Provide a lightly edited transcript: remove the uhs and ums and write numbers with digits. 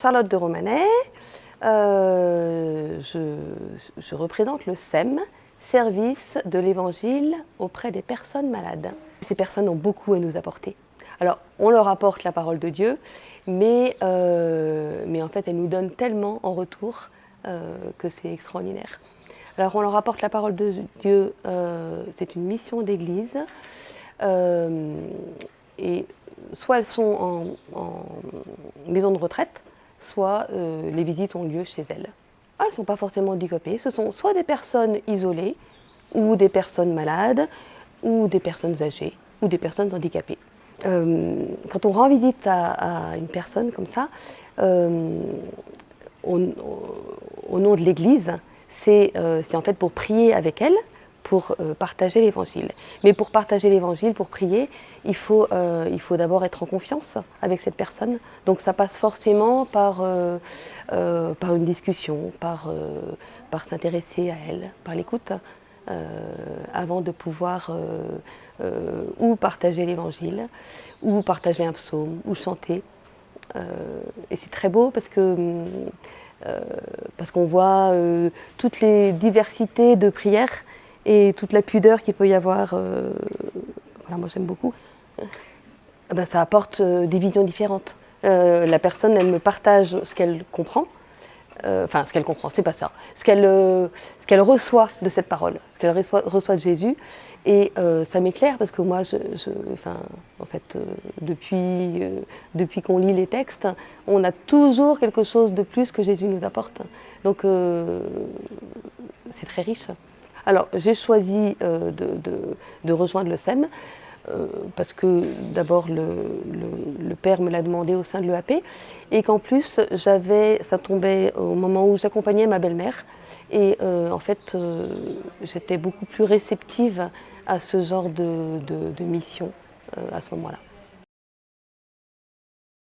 Charlotte de Romanet, je représente le SEM, Service de l'Évangile auprès des personnes malades. Ces personnes ont beaucoup à nous apporter. Alors, on leur apporte la parole de Dieu, mais en fait, elles nous donnent tellement en retour que c'est extraordinaire. Alors, on leur apporte la parole de Dieu, c'est une mission d'église, et soit elles sont en maison de retraite, soit les visites ont lieu chez elles. Elles ne sont pas forcément handicapées, ce sont soit des personnes isolées, ou des personnes malades, ou des personnes âgées, ou des personnes handicapées. Quand on rend visite à une personne comme ça, au nom de l'Église, c'est en fait pour prier avec elle, pour partager l'Évangile. Mais pour partager l'Évangile, pour prier, il faut d'abord être en confiance avec cette personne. Donc ça passe forcément par une discussion, par s'intéresser à elle, par l'écoute, avant de pouvoir ou partager l'Évangile, ou partager un psaume, ou chanter. Et c'est très beau parce qu'on voit toutes les diversités de prières et toute la pudeur qu'il peut y avoir. Voilà, moi j'aime beaucoup. Ben, ça apporte des visions différentes. La personne, elle me partage ce qu'elle comprend. Enfin, ce qu'elle comprend, c'est pas ça. Ce qu'elle reçoit de cette parole, ce qu'elle reçoit de Jésus. Et ça m'éclaire parce que moi, en fait, depuis qu'on lit les textes, on a toujours quelque chose de plus que Jésus nous apporte. Donc, c'est très riche. Alors, j'ai choisi de rejoindre le SEM parce que d'abord le père me l'a demandé au sein de l'EAP et qu'en plus ça tombait au moment où j'accompagnais ma belle-mère et en fait j'étais beaucoup plus réceptive à ce genre de mission à ce moment-là.